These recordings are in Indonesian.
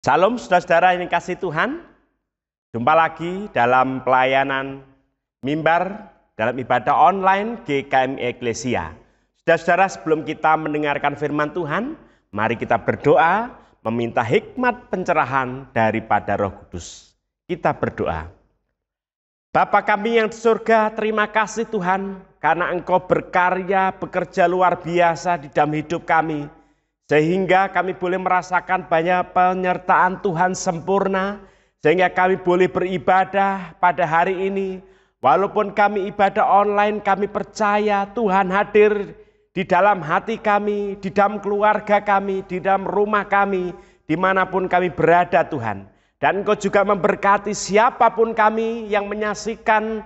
Salam saudara-saudara yang kasih Tuhan. Jumpa lagi dalam pelayanan mimbar dalam ibadah online GKMI Eklesia. Saudara-saudara, sebelum kita mendengarkan firman Tuhan, mari kita berdoa meminta hikmat pencerahan daripada Roh Kudus. Kita berdoa. Bapa kami yang di surga, terima kasih Tuhan karena Engkau berkarya, bekerja luar biasa di dalam hidup kami. Sehingga kami boleh merasakan banyak penyertaan Tuhan sempurna. Sehingga kami boleh beribadah pada hari ini. Walaupun kami ibadah online, kami percaya Tuhan hadir di dalam hati kami, di dalam keluarga kami, di dalam rumah kami, dimanapun kami berada Tuhan. Dan Engkau juga memberkati siapapun kami yang menyaksikan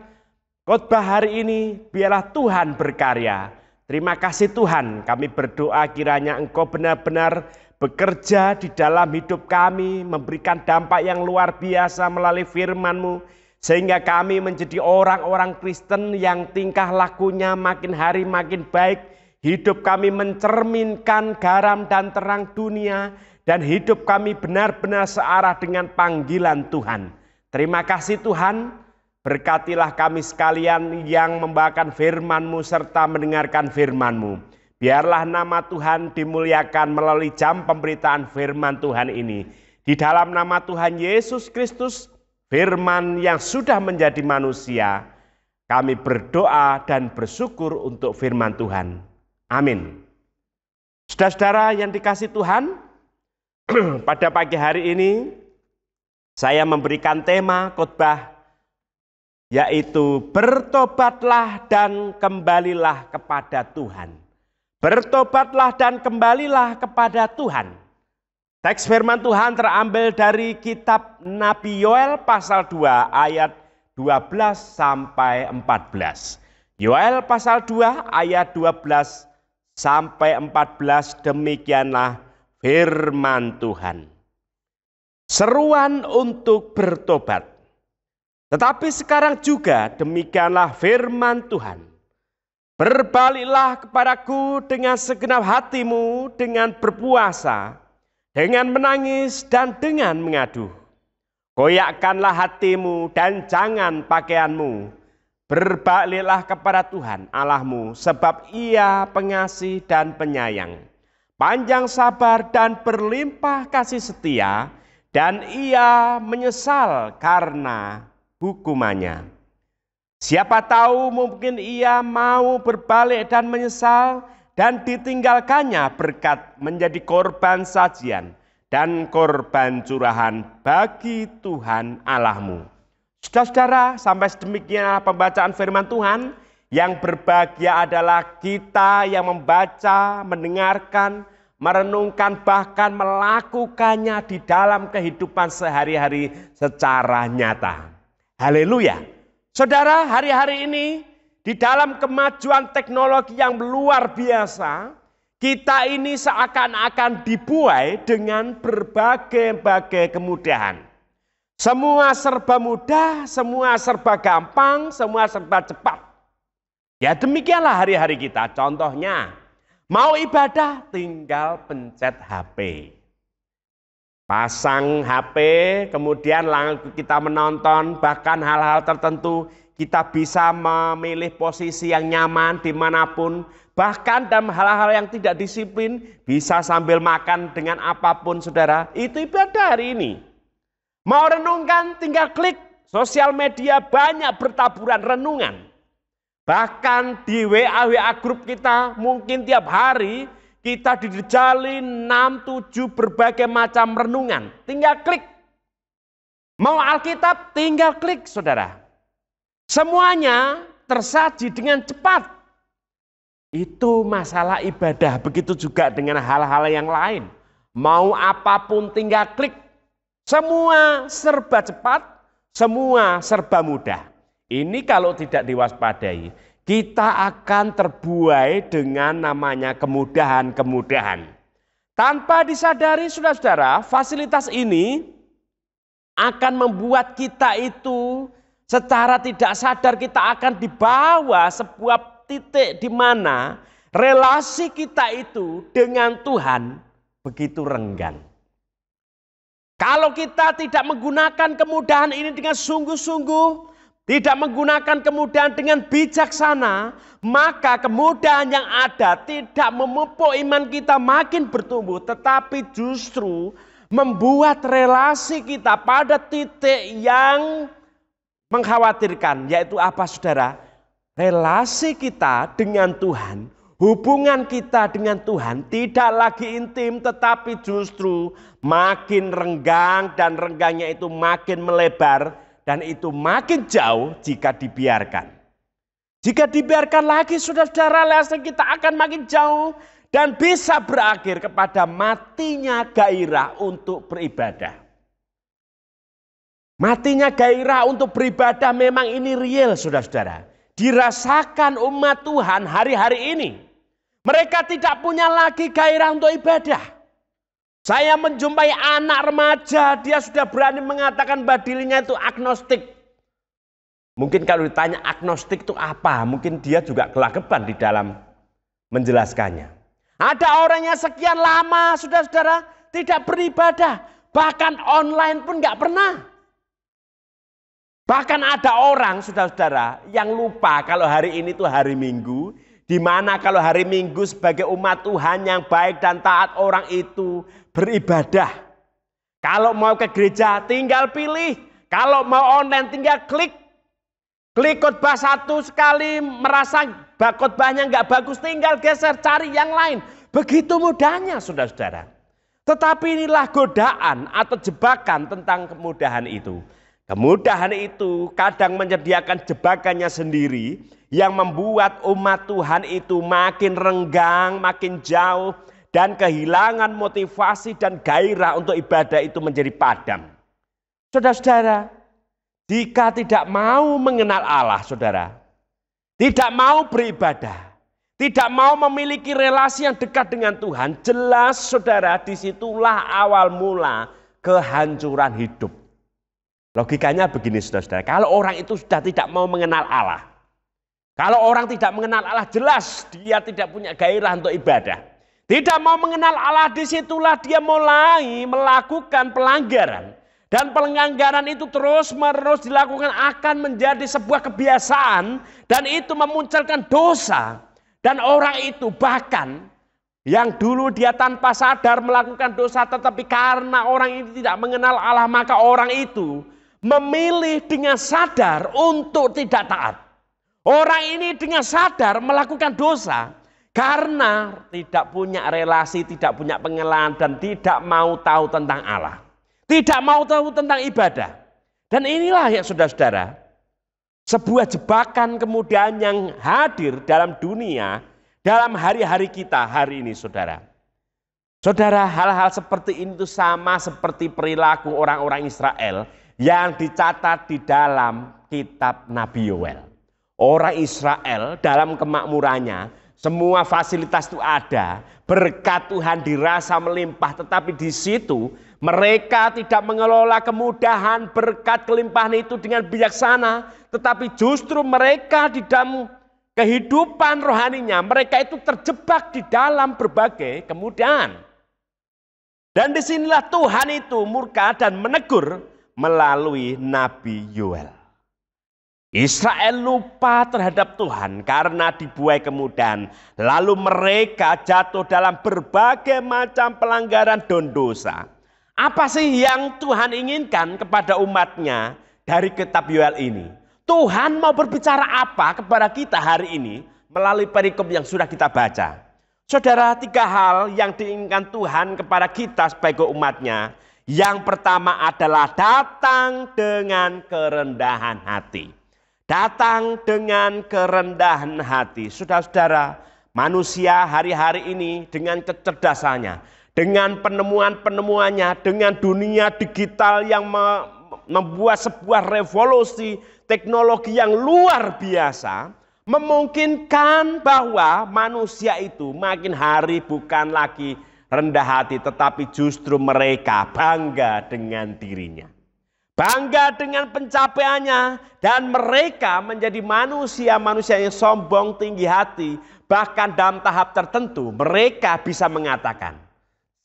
khotbah hari ini, biarlah Tuhan berkarya. Terima kasih Tuhan, kami berdoa kiranya Engkau benar-benar bekerja di dalam hidup kami, memberikan dampak yang luar biasa melalui firman-Mu, sehingga kami menjadi orang-orang Kristen yang tingkah lakunya makin hari makin baik, hidup kami mencerminkan garam dan terang dunia, dan hidup kami benar-benar searah dengan panggilan Tuhan. Terima kasih Tuhan. Berkatilah kami sekalian yang membawakan firman-Mu serta mendengarkan firman-Mu. Biarlah nama Tuhan dimuliakan melalui jam pemberitaan firman Tuhan ini. Di dalam nama Tuhan Yesus Kristus, firman yang sudah menjadi manusia, kami berdoa dan bersyukur untuk firman Tuhan. Amin. Saudara-saudara yang dikasih Tuhan, pada pagi hari ini saya memberikan tema khotbah yaitu bertobatlah dan kembalilah kepada Tuhan. Bertobatlah dan kembalilah kepada Tuhan. Teks firman Tuhan terambil dari kitab Nabi Yoel pasal 2 ayat 12 sampai 14. Yoel pasal 2 ayat 12 sampai 14, demikianlah firman Tuhan. Seruan untuk bertobat. Tetapi sekarang juga demikianlah firman Tuhan. Berbaliklah kepadaku dengan segenap hatimu, dengan berpuasa, dengan menangis dan dengan mengadu. Koyakkanlah hatimu dan jangan pakaianmu. Berbaliklah kepada Tuhan Allahmu, sebab Ia pengasih dan penyayang, panjang sabar dan berlimpah kasih setia, dan Ia menyesal karena hukumannya. Siapa tahu mungkin ia mau berbalik dan menyesal dan ditinggalkannya berkat menjadi korban sajian dan korban curahan bagi Tuhan Allahmu. Saudara-saudara, sampai sedemikian pembacaan firman Tuhan. Yang berbahagia adalah kita yang membaca, mendengarkan, merenungkan, bahkan melakukannya di dalam kehidupan sehari-hari secara nyata. Haleluya. Saudara, hari-hari ini di dalam kemajuan teknologi yang luar biasa, kita ini seakan-akan dibuai dengan berbagai-bagai kemudahan. Semua serba mudah, semua serba gampang, semua serba cepat. Ya demikianlah hari-hari kita. Contohnya, mau ibadah tinggal pencet HP. Pasang HP, kemudian langsung kita menonton, bahkan hal-hal tertentu kita bisa memilih posisi yang nyaman dimanapun. Bahkan dalam hal-hal yang tidak disiplin, bisa sambil makan dengan apapun saudara. Itu ibadah hari ini. Mau renungkan tinggal klik, sosial media banyak bertaburan renungan. Bahkan di WA grup kita mungkin tiap hari, kita dijalin 6-7 berbagai macam renungan. Tinggal klik. Mau Alkitab tinggal klik saudara. Semuanya tersaji dengan cepat. Itu masalah ibadah. Begitu juga dengan hal-hal yang lain. Mau apapun tinggal klik. Semua serba cepat. Semua serba mudah. Ini kalau tidak diwaspadai, kita akan terbuai dengan namanya kemudahan-kemudahan. Tanpa disadari saudara-saudara, fasilitas ini akan membuat kita itu secara tidak sadar kita akan dibawa sebuah titik di mana relasi kita itu dengan Tuhan begitu renggang. Kalau kita tidak menggunakan kemudahan ini dengan sungguh-sungguh, tidak menggunakan kemudahan dengan bijaksana, maka kemudahan yang ada tidak memupuk iman kita makin bertumbuh, tetapi justru membuat relasi kita pada titik yang mengkhawatirkan. Yaitu apa, saudara? Relasi kita dengan Tuhan, hubungan kita dengan Tuhan tidak lagi intim, tetapi justru makin renggang, dan renggangnya itu makin melebar. Dan itu makin jauh jika dibiarkan. Jika dibiarkan lagi, saudara-saudara, relasi kita akan makin jauh. Dan bisa berakhir kepada matinya gairah untuk beribadah. Matinya gairah untuk beribadah memang ini real, saudara-saudara. Dirasakan umat Tuhan hari-hari ini. Mereka tidak punya lagi gairah untuk ibadah. Saya menjumpai anak remaja, dia sudah berani mengatakan bahwa dirinya itu agnostik. Mungkin kalau ditanya agnostik itu apa, mungkin dia juga kelagapan di dalam menjelaskannya. Ada orang yang sekian lama, saudara-saudara, tidak beribadah. Bahkan online pun nggak pernah. Bahkan ada orang, saudara-saudara, yang lupa kalau hari ini itu hari Minggu. Di mana kalau hari Minggu sebagai umat Tuhan yang baik dan taat, orang itu beribadah. Kalau mau ke gereja tinggal pilih. Kalau mau online tinggal klik. Klik khotbah satu sekali, merasa khotbahnya nggak bagus, tinggal geser cari yang lain. Begitu mudahnya, saudara-saudara. Tetapi inilah godaan atau jebakan tentang kemudahan itu. Kemudahan itu kadang menyediakan jebakannya sendiri yang membuat umat Tuhan itu makin renggang, makin jauh, dan kehilangan motivasi dan gairah untuk ibadah itu menjadi padam. Saudara-saudara, jika tidak mau mengenal Allah, saudara, tidak mau beribadah, tidak mau memiliki relasi yang dekat dengan Tuhan, jelas, saudara, disitulah awal mula kehancuran hidup. Logikanya begini, saudara-saudara, kalau orang itu sudah tidak mau mengenal Allah, kalau orang tidak mengenal Allah, jelas dia tidak punya gairah untuk ibadah. Tidak mau mengenal Allah, disitulah dia mulai melakukan pelanggaran. Dan pelanggaran itu terus-menerus dilakukan akan menjadi sebuah kebiasaan. Dan itu memunculkan dosa. Dan orang itu bahkan yang dulu dia tanpa sadar melakukan dosa, tetapi karena orang ini tidak mengenal Allah, maka orang itu memilih dengan sadar untuk tidak taat. Orang ini dengan sadar melakukan dosa karena tidak punya relasi, tidak punya pengenalan, dan tidak mau tahu tentang Allah. Tidak mau tahu tentang ibadah. Dan inilah ya saudara-saudara, sebuah jebakan kemudian yang hadir dalam dunia, dalam hari-hari kita hari ini, saudara. Saudara, hal-hal seperti ini itu sama seperti perilaku orang-orang Israel yang dicatat di dalam kitab Nabi Yoel. Orang Israel dalam kemakmurannya, semua fasilitas itu ada, berkat Tuhan dirasa melimpah, tetapi di situ mereka tidak mengelola kemudahan berkat kelimpahan itu dengan bijaksana, tetapi justru mereka di dalam kehidupan rohaninya, mereka itu terjebak di dalam berbagai kemudahan. Dan disinilah Tuhan itu murka dan menegur melalui Nabi Yoel. Israel lupa terhadap Tuhan karena dibuai kemudahan. Lalu mereka jatuh dalam berbagai macam pelanggaran dan dosa. Apa sih yang Tuhan inginkan kepada umatnya dari kitab Yoel ini? Tuhan mau berbicara apa kepada kita hari ini melalui perikop yang sudah kita baca? Saudara, 3 hal yang diinginkan Tuhan kepada kita sebagai umatnya. Yang pertama adalah datang dengan kerendahan hati. Datang dengan kerendahan hati. Saudara-saudara, manusia hari-hari ini dengan kecerdasannya, dengan penemuan-penemuannya, dengan dunia digital yang membuat sebuah revolusi teknologi yang luar biasa, memungkinkan bahwa manusia itu makin hari bukan lagi rendah hati, tetapi justru mereka bangga dengan dirinya. Bangga dengan pencapaiannya, dan mereka menjadi manusia-manusia yang sombong, tinggi hati. Bahkan dalam tahap tertentu mereka bisa mengatakan,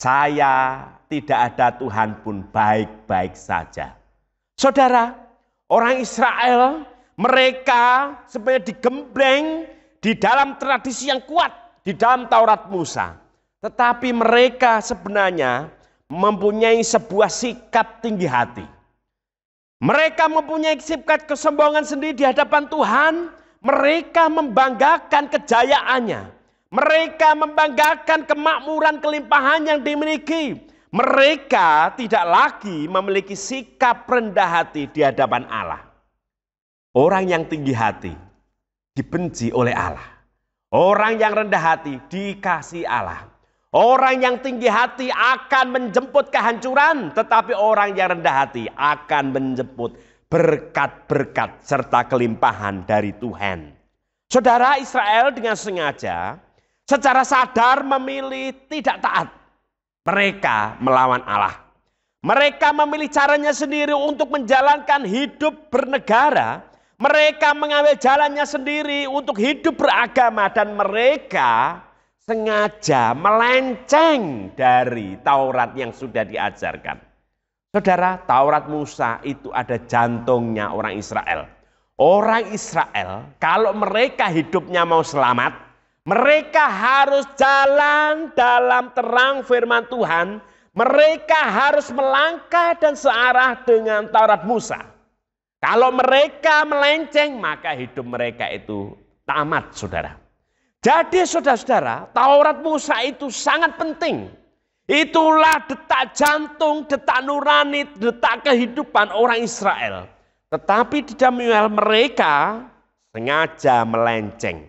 saya tidak ada Tuhan pun baik-baik saja. Saudara, orang Israel mereka sebenarnya digembleng di dalam tradisi yang kuat di dalam Taurat Musa. Tetapi mereka sebenarnya mempunyai sebuah sikap tinggi hati. Mereka mempunyai sikap kesombongan sendiri di hadapan Tuhan. Mereka membanggakan kejayaannya. Mereka membanggakan kemakmuran kelimpahan yang dimiliki. Mereka tidak lagi memiliki sikap rendah hati di hadapan Allah. Orang yang tinggi hati dibenci oleh Allah. Orang yang rendah hati dikasihi Allah. Orang yang tinggi hati akan menjemput kehancuran, tetapi orang yang rendah hati akan menjemput berkat-berkat serta kelimpahan dari Tuhan. Saudara, Israel dengan sengaja secara sadar memilih tidak taat. Mereka melawan Allah. Mereka memilih caranya sendiri untuk menjalankan hidup bernegara. Mereka mengambil jalannya sendiri untuk hidup beragama. Dan mereka sengaja melenceng dari Taurat yang sudah diajarkan. Saudara, Taurat Musa itu ada jantungnya orang Israel. Orang Israel kalau mereka hidupnya mau selamat, mereka harus jalan dalam terang firman Tuhan. Mereka harus melangkah dan searah dengan Taurat Musa. Kalau mereka melenceng, maka hidup mereka itu tamat, saudara. Jadi saudara-saudara, Taurat Musa itu sangat penting. Itulah detak jantung, detak nurani, detak kehidupan orang Israel. Tetapi di dalam mereka sengaja melenceng.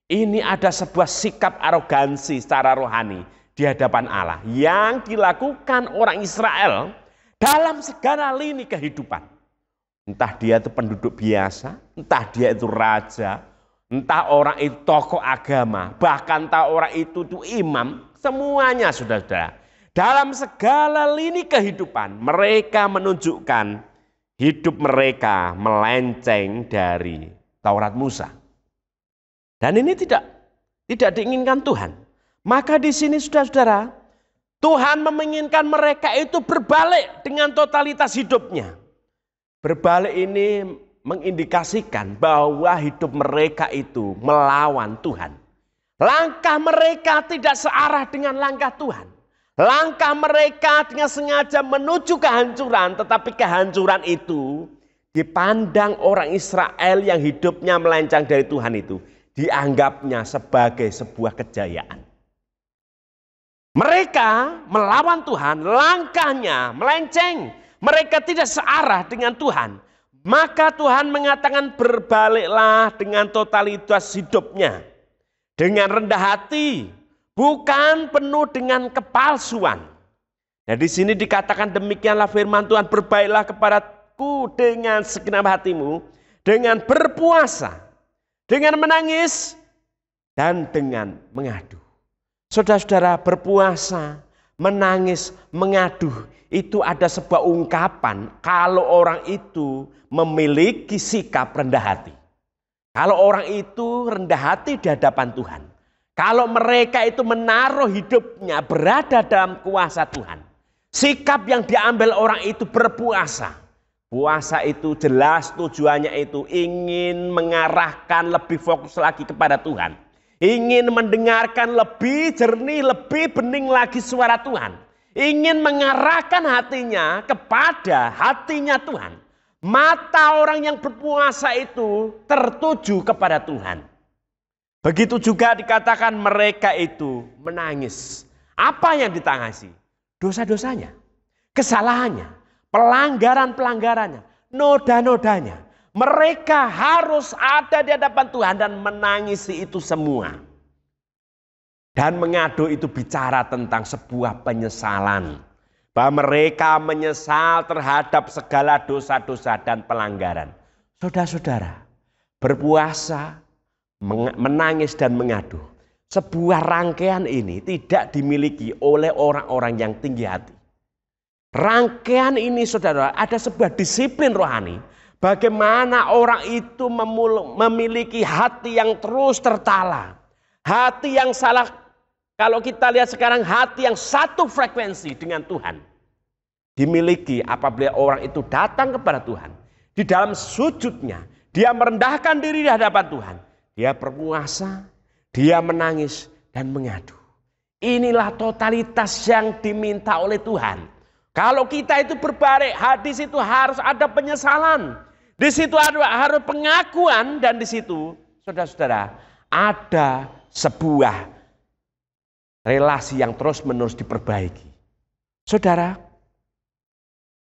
Ini ada sebuah sikap arogansi secara rohani di hadapan Allah yang dilakukan orang Israel dalam segala lini kehidupan. Entah dia itu penduduk biasa, entah dia itu raja, entah orang itu tokoh agama, bahkan entah orang itu imam, semuanya saudara-saudara. Dalam segala lini kehidupan mereka menunjukkan hidup mereka melenceng dari Taurat Musa. Dan ini tidak diinginkan Tuhan. Maka di sini saudara-saudara, Tuhan menginginkan mereka itu berbalik dengan totalitas hidupnya. Berbalik ini mengindikasikan bahwa hidup mereka itu melawan Tuhan. Langkah mereka tidak searah dengan langkah Tuhan. Langkah mereka dengan sengaja menuju kehancuran, tetapi kehancuran itu dipandang orang Israel yang hidupnya melenceng dari Tuhan itu, dianggapnya sebagai sebuah kejayaan. Mereka melawan Tuhan, langkahnya melenceng. Mereka tidak searah dengan Tuhan. Maka Tuhan mengatakan berbaliklah dengan totalitas hidupnya. Dengan rendah hati, bukan penuh dengan kepalsuan. Nah, di sini dikatakan demikianlah firman Tuhan, berbaiklah kepadaku dengan segenap hatimu, dengan berpuasa, dengan menangis, dan dengan mengadu. Saudara-saudara, berpuasa, menangis, mengaduh, itu ada sebuah ungkapan kalau orang itu memiliki sikap rendah hati. Kalau orang itu rendah hati di hadapan Tuhan. Kalau mereka itu menaruh hidupnya berada dalam kuasa Tuhan. Sikap yang diambil orang itu berpuasa. Puasa itu jelas tujuannya itu ingin mengarahkan lebih fokus lagi kepada Tuhan. Ingin mendengarkan lebih jernih, lebih bening lagi suara Tuhan. Ingin mengarahkan hatinya kepada hatinya Tuhan. Mata orang yang berpuasa itu tertuju kepada Tuhan. Begitu juga dikatakan mereka itu menangis. Apa yang ditangisi? Dosa-dosanya, kesalahannya, pelanggaran-pelanggarannya, noda-nodanya. Mereka harus ada di hadapan Tuhan dan menangisi itu semua. Dan mengadu itu bicara tentang sebuah penyesalan. Bahwa mereka menyesal terhadap segala dosa-dosa dan pelanggaran. Saudara-saudara, berpuasa, menangis dan mengadu. Sebuah rangkaian ini tidak dimiliki oleh orang-orang yang tinggi hati. Rangkaian ini saudara ada sebuah disiplin rohani. Bagaimana orang itu memiliki hati yang terus tertala. Hati yang salah Kalau kita lihat sekarang hati yang satu frekuensi dengan Tuhan dimiliki apabila orang itu datang kepada Tuhan. Di dalam sujudnya, dia merendahkan diri di hadapan Tuhan. Dia berpuasa, dia menangis dan mengadu. Inilah totalitas yang diminta oleh Tuhan. Kalau kita itu berbalik, di situ harus ada penyesalan. Di situ harus pengakuan dan di situ, saudara-saudara, ada sebuah relasi yang terus-menerus diperbaiki. Saudara,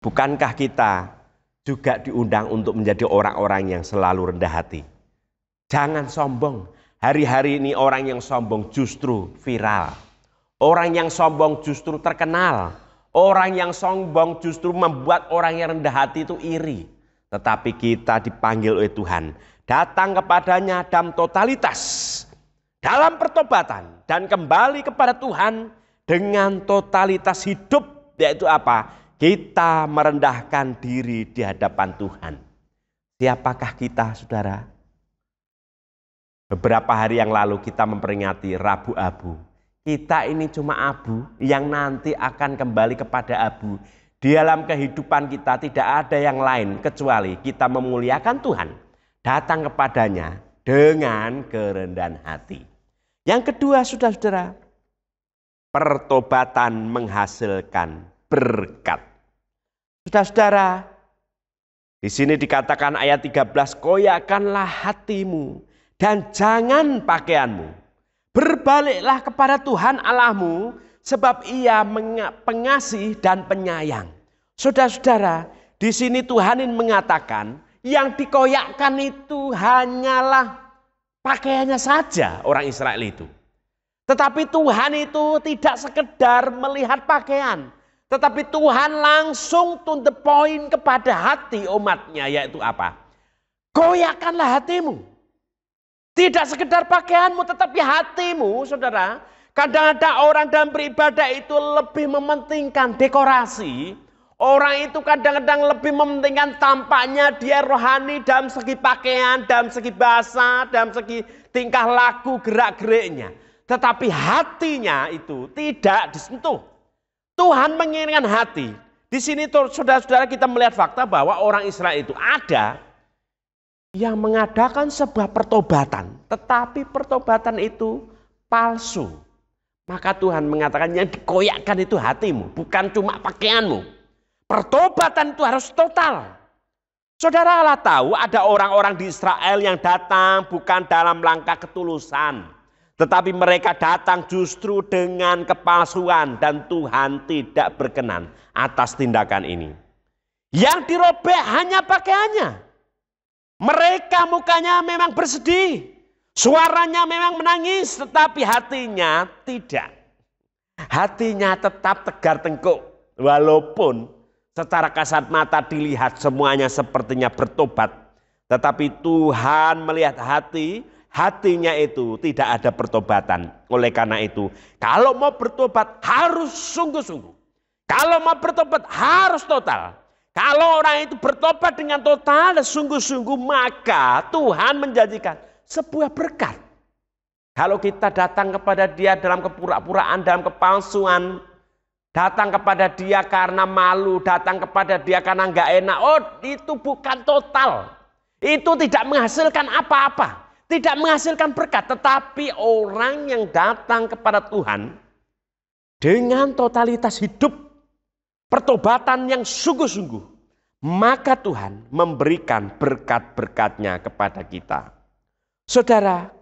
bukankah kita juga diundang untuk menjadi orang-orang yang selalu rendah hati? Jangan sombong. Hari-hari ini orang yang sombong justru viral. Orang yang sombong justru terkenal. Orang yang sombong justru membuat orang yang rendah hati itu iri. Tetapi kita dipanggil oleh Tuhan. Datang kepadanya dalam totalitas. Dalam pertobatan. Dan kembali kepada Tuhan dengan totalitas hidup. Yaitu apa? Kita merendahkan diri di hadapan Tuhan. Siapakah kita, saudara? Beberapa hari yang lalu kita memperingati Rabu Abu. Kita ini cuma abu yang nanti akan kembali kepada abu. Di dalam kehidupan kita tidak ada yang lain kecuali kita memuliakan Tuhan. Datang kepadanya dengan kerendahan hati. Yang kedua, saudara-saudara, pertobatan menghasilkan berkat. Saudara-saudara, di sini dikatakan ayat 13, koyakkanlah hatimu dan jangan pakaianmu. Berbaliklah kepada Tuhan Allahmu, sebab Ia pengasih dan penyayang. Saudara-saudara, di sini Tuhan ini mengatakan yang dikoyakkan itu hanyalah pakaiannya saja orang Israel itu. Tetapi Tuhan itu tidak sekedar melihat pakaian. Tetapi Tuhan langsung to the point kepada hati umatnya, yaitu apa? Koyakkanlah hatimu. Tidak sekedar pakaianmu, tetapi hatimu, saudara. Kadang-kadang orang dalam beribadah itu lebih mementingkan dekorasi. Orang itu kadang-kadang lebih mementingkan tampaknya dia rohani dalam segi pakaian, dalam segi bahasa, dalam segi tingkah laku, gerak-geriknya. Tetapi hatinya itu tidak disentuh. Tuhan menginginkan hati. Di sini saudara-saudara kita melihat fakta bahwa orang Israel itu ada yang mengadakan sebuah pertobatan. Tetapi pertobatan itu palsu. Maka Tuhan mengatakan yang dikoyakkan itu hatimu. Bukan cuma pakaianmu. Pertobatan itu harus total. Saudara Allah tahu ada orang-orang di Israel yang datang bukan dalam langkah ketulusan. Tetapi mereka datang justru dengan kepalsuan dan Tuhan tidak berkenan atas tindakan ini. Yang dirobek hanya pakaiannya. Mereka mukanya memang bersedih. Suaranya memang menangis, tetapi hatinya tidak. Hatinya tetap tegar tengkuk. Walaupun secara kasat mata dilihat semuanya sepertinya bertobat. Tetapi Tuhan melihat hatinya itu tidak ada pertobatan. Oleh karena itu, kalau mau bertobat harus sungguh-sungguh. Kalau mau bertobat harus total. Kalau orang itu bertobat dengan total dan sungguh-sungguh, maka Tuhan menjanjikan sebuah berkat. Kalau kita datang kepada Dia dalam kepura-puraan, dalam kepalsuan, datang kepada Dia karena malu, datang kepada Dia karena nggak enak, itu bukan total. Itu tidak menghasilkan apa-apa. Tidak menghasilkan berkat, tetapi orang yang datang kepada Tuhan dengan totalitas hidup, pertobatan yang sungguh-sungguh, maka Tuhan memberikan berkat-berkatnya kepada kita. Saudara,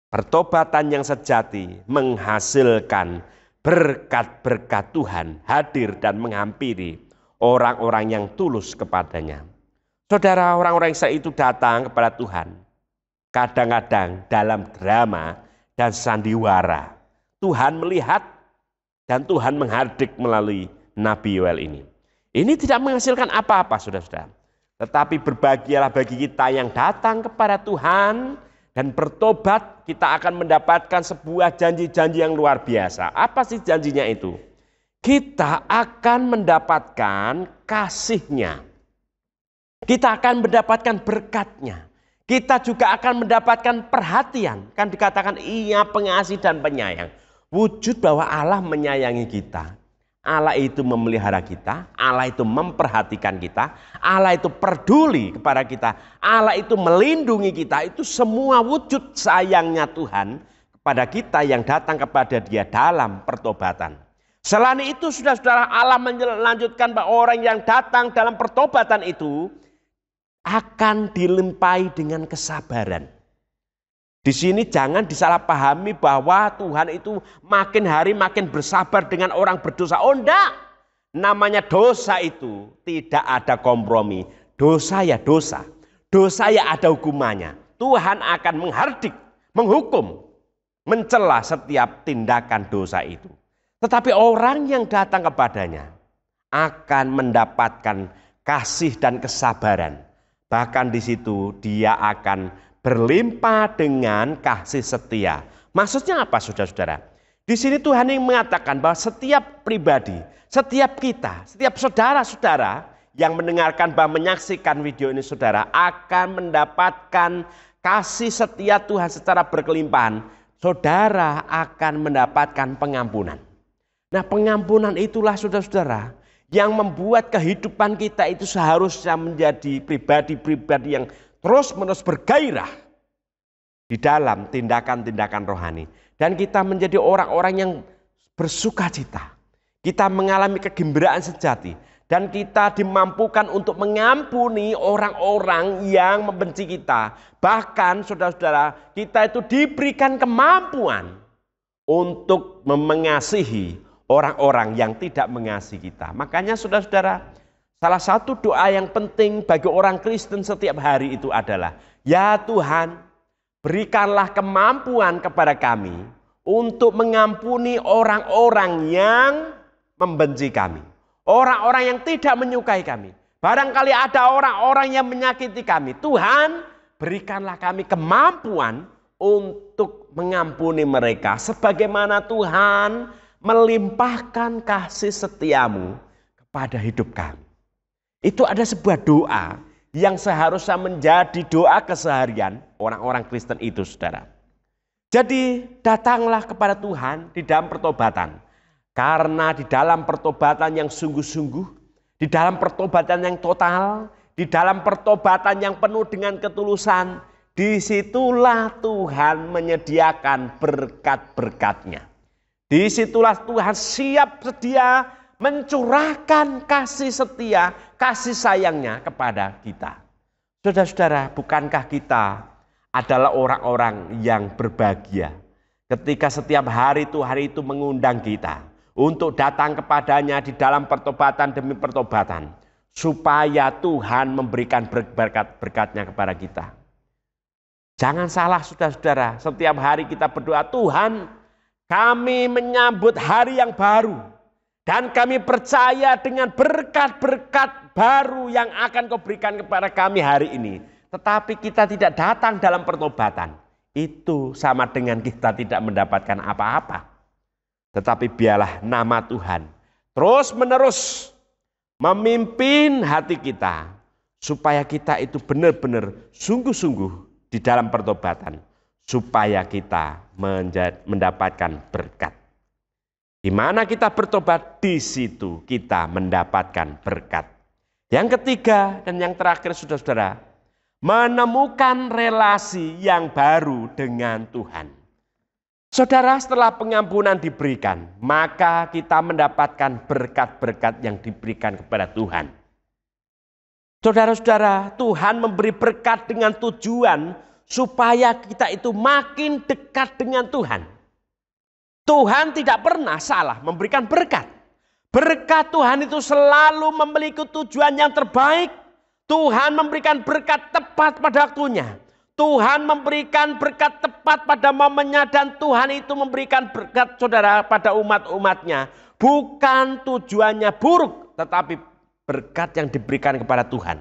pertobatan yang sejati menghasilkan berkat-berkat Tuhan hadir dan menghampiri orang-orang yang tulus kepadanya. Saudara, orang-orang Israel itu datang kepada Tuhan. Kadang-kadang dalam drama dan sandiwara. Tuhan melihat dan Tuhan menghardik melalui Nabi Yoel ini. Ini tidak menghasilkan apa-apa, saudara-saudara. Tetapi berbahagialah bagi kita yang datang kepada Tuhan dan bertobat, kita akan mendapatkan sebuah janji-janji yang luar biasa. Apa sih janjinya itu? Kita akan mendapatkan kasih-Nya. Kita akan mendapatkan berkat-Nya. Kita juga akan mendapatkan perhatian. Kan dikatakan Ia pengasih dan penyayang. Wujud bahwa Allah menyayangi kita. Allah itu memelihara kita, Allah itu memperhatikan kita, Allah itu peduli kepada kita, Allah itu melindungi kita. Itu semua wujud sayangnya Tuhan kepada kita yang datang kepada Dia dalam pertobatan. Selain itu, saudara-saudara, Allah melanjutkan bahwa orang yang datang dalam pertobatan itu akan dilimpahi dengan kesabaran. Di sini jangan disalahpahami bahwa Tuhan itu makin hari makin bersabar dengan orang berdosa. Oh enggak, namanya dosa itu tidak ada kompromi. Dosa ya dosa, dosa ya ada hukumannya. Tuhan akan menghardik, menghukum, mencela setiap tindakan dosa itu. Tetapi orang yang datang kepadanya akan mendapatkan kasih dan kesabaran. Bahkan di situ dia akan berlimpah dengan kasih setia. Maksudnya apa, saudara-saudara? Di sini Tuhan yang mengatakan bahwa setiap pribadi, setiap kita, setiap saudara-saudara yang mendengarkan bahwa menyaksikan video ini, saudara, akan mendapatkan kasih setia Tuhan secara berkelimpahan. Saudara akan mendapatkan pengampunan. Nah, pengampunan itulah, saudara-saudara, yang membuat kehidupan kita itu seharusnya menjadi pribadi-pribadi yang terus-menerus bergairah di dalam tindakan-tindakan rohani. Dan kita menjadi orang-orang yang bersuka cita. Kita mengalami kegembiraan sejati. Dan kita dimampukan untuk mengampuni orang-orang yang membenci kita. Bahkan saudara-saudara, kita itu diberikan kemampuan untuk mengasihi orang-orang yang tidak mengasihi kita. Makanya saudara-saudara, salah satu doa yang penting bagi orang Kristen setiap hari itu adalah, ya Tuhan, berikanlah kemampuan kepada kami untuk mengampuni orang-orang yang membenci kami. Orang-orang yang tidak menyukai kami. Barangkali ada orang-orang yang menyakiti kami. Tuhan, berikanlah kami kemampuan untuk mengampuni mereka. Sebagaimana Tuhan melimpahkan kasih setiamu kepada hidup kami. Itu ada sebuah doa yang seharusnya menjadi doa keseharian orang-orang Kristen itu, saudara. Jadi datanglah kepada Tuhan di dalam pertobatan. Karena di dalam pertobatan yang sungguh-sungguh, di dalam pertobatan yang total, di dalam pertobatan yang penuh dengan ketulusan, disitulah Tuhan menyediakan berkat-berkat-Nya. Disitulah Tuhan siap sedia mencurahkan kasih setia, kasih sayangnya kepada kita. Saudara-saudara, bukankah kita adalah orang-orang yang berbahagia ketika setiap hari itu mengundang kita untuk datang kepadanya di dalam pertobatan demi pertobatan, supaya Tuhan memberikan berkat-berkat-Nya kepada kita. Jangan salah, saudara-saudara, setiap hari kita berdoa, Tuhan, kami menyambut hari yang baru. Dan kami percaya dengan berkat-berkat baru yang akan Kau berikan kepada kami hari ini. Tetapi kita tidak datang dalam pertobatan. Itu sama dengan kita tidak mendapatkan apa-apa. Tetapi biarlah nama Tuhan terus menerus memimpin hati kita. Supaya kita itu benar-benar sungguh-sungguh di dalam pertobatan. Supaya kita mendapatkan berkat. Di mana kita bertobat, di situ kita mendapatkan berkat. Yang ketiga dan yang terakhir, saudara-saudara, menemukan relasi yang baru dengan Tuhan. Saudara, setelah pengampunan diberikan, maka kita mendapatkan berkat-berkat yang diberikan kepada Tuhan. Saudara-saudara, Tuhan memberi berkat dengan tujuan supaya kita itu makin dekat dengan Tuhan. Tuhan tidak pernah salah memberikan berkat. Berkat Tuhan itu selalu memiliki tujuan yang terbaik. Tuhan memberikan berkat tepat pada waktunya. Tuhan memberikan berkat tepat pada momennya. Dan Tuhan itu memberikan berkat, saudara, pada umat-umatnya. Bukan tujuannya buruk, tetapi berkat yang diberikan kepada Tuhan.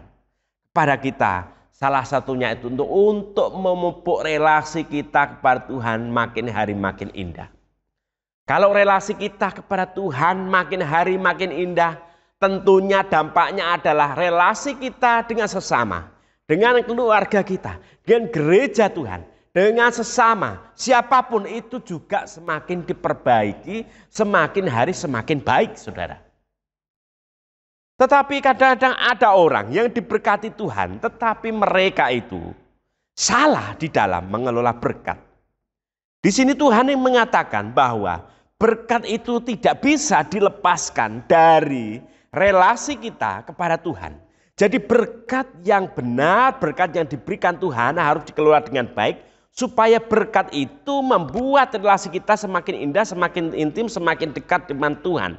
Kepada kita, salah satunya itu untuk memupuk relasi kita kepada Tuhan makin hari makin indah. Kalau relasi kita kepada Tuhan makin hari makin indah, tentunya dampaknya adalah relasi kita dengan sesama, dengan keluarga kita, dengan gereja Tuhan, dengan sesama, siapapun itu juga semakin diperbaiki, semakin hari semakin baik, saudara. Tetapi kadang-kadang ada orang yang diberkati Tuhan, tetapi mereka itu salah di dalam mengelola berkat. Di sini Tuhan yang mengatakan bahwa berkat itu tidak bisa dilepaskan dari relasi kita kepada Tuhan. Jadi berkat yang benar, berkat yang diberikan Tuhan harus dikelola dengan baik, supaya berkat itu membuat relasi kita semakin indah, semakin intim, semakin dekat dengan Tuhan.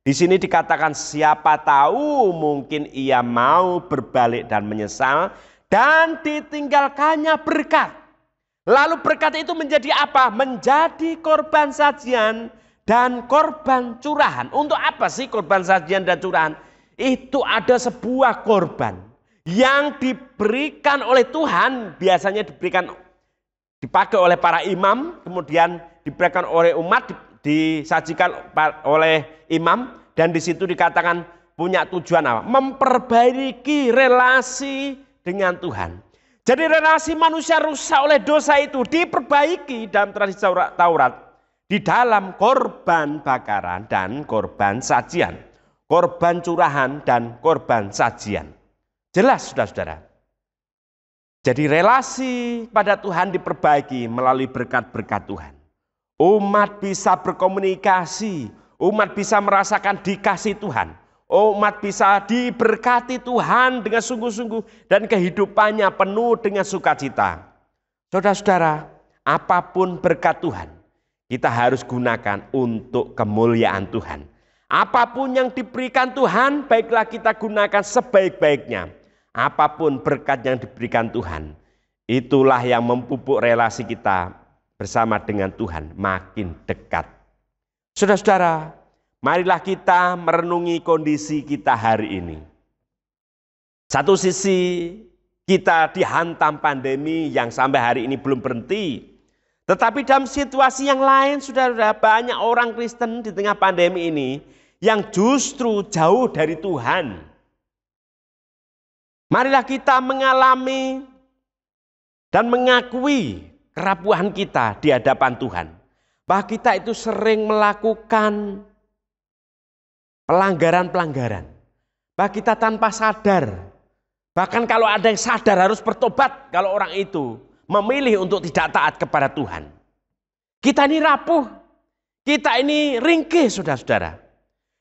Di sini dikatakan siapa tahu mungkin ia mau berbalik dan menyesal dan ditinggalkannya berkat. Lalu berkat itu menjadi apa? Menjadi korban sajian dan korban curahan. Untuk apa sih korban sajian dan curahan? Itu ada sebuah korban yang diberikan oleh Tuhan, biasanya dipakai oleh para imam, kemudian diberikan oleh umat, disajikan oleh imam, dan di situ dikatakan punya tujuan apa? Memperbaiki relasi dengan Tuhan. Jadi relasi manusia rusak oleh dosa itu diperbaiki dalam tradisi Taurat di dalam korban bakaran dan korban sajian, korban curahan dan korban sajian. Jelas saudara-saudara. Jadi relasi pada Tuhan diperbaiki melalui berkat-berkat Tuhan. Umat bisa berkomunikasi, umat bisa merasakan dikasih Tuhan. Umat bisa diberkati Tuhan dengan sungguh-sungguh dan kehidupannya penuh dengan sukacita. Saudara-saudara, apapun berkat Tuhan, kita harus gunakan untuk kemuliaan Tuhan. Apapun yang diberikan Tuhan, baiklah kita gunakan sebaik-baiknya. Apapun berkat yang diberikan Tuhan, itulah yang memupuk relasi kita bersama dengan Tuhan makin dekat. Saudara-saudara, marilah kita merenungi kondisi kita hari ini. Satu sisi kita dihantam pandemi yang sampai hari ini belum berhenti. Tetapi dalam situasi yang lain, saudara, banyak orang Kristen di tengah pandemi ini yang justru jauh dari Tuhan. Marilah kita mengalami dan mengakui kerapuhan kita di hadapan Tuhan. Bahwa kita itu sering melakukan pelanggaran-pelanggaran. Bahwa kita tanpa sadar. Bahkan kalau ada yang sadar harus bertobat kalau orang itu memilih untuk tidak taat kepada Tuhan. Kita ini rapuh. Kita ini ringkih saudara-saudara.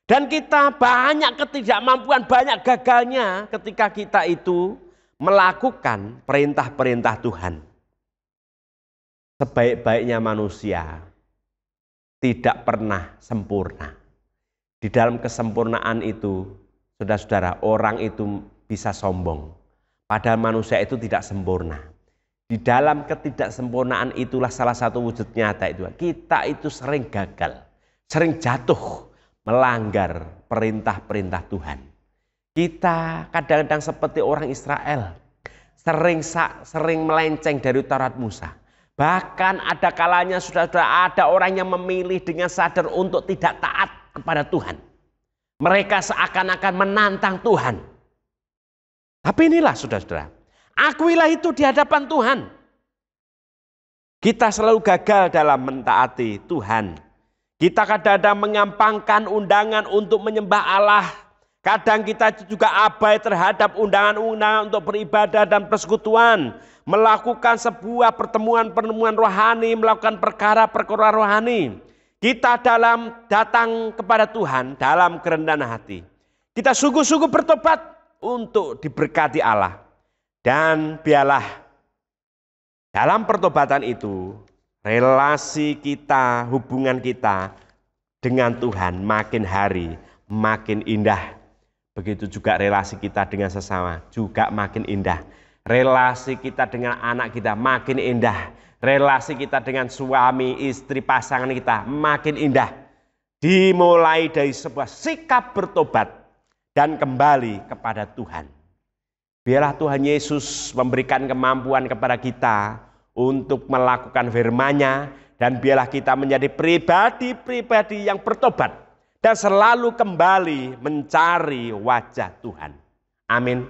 Dan kita banyak ketidakmampuan, banyak gagalnya ketika kita itu melakukan perintah-perintah Tuhan. Sebaik-baiknya manusia tidak pernah sempurna. Di dalam kesempurnaan itu, saudara-saudara, orang itu bisa sombong. Padahal manusia itu tidak sempurna. Di dalam ketidaksempurnaan itulah salah satu wujud nyata itu. Kita itu sering gagal, sering jatuh, melanggar perintah-perintah Tuhan. Kita kadang-kadang seperti orang Israel, sering melenceng dari Taurat Musa. Bahkan ada kalanya sudah ada orang yang memilih dengan sadar untuk tidak taat kepada Tuhan. Mereka seakan-akan menantang Tuhan. Tapi inilah saudara-saudara, akuilah itu di hadapan Tuhan. Kita selalu gagal dalam mentaati Tuhan. Kita kadang-kadang mengampangkan undangan untuk menyembah Allah. Kadang kita juga abai terhadap undangan-undangan untuk beribadah dan persekutuan. Melakukan sebuah pertemuan-pertemuan rohani, melakukan perkara-perkara rohani. Kita dalam datang kepada Tuhan dalam kerendahan hati. Kita sungguh-sungguh bertobat untuk diberkati Allah. Dan biarlah dalam pertobatan itu, relasi kita, hubungan kita dengan Tuhan makin hari makin indah. Begitu juga relasi kita dengan sesama juga makin indah. Relasi kita dengan anak kita makin indah. Relasi kita dengan suami, istri, pasangan kita makin indah. Dimulai dari sebuah sikap bertobat dan kembali kepada Tuhan. Biarlah Tuhan Yesus memberikan kemampuan kepada kita untuk melakukan firman-Nya, dan biarlah kita menjadi pribadi-pribadi yang bertobat dan selalu kembali mencari wajah Tuhan. Amin.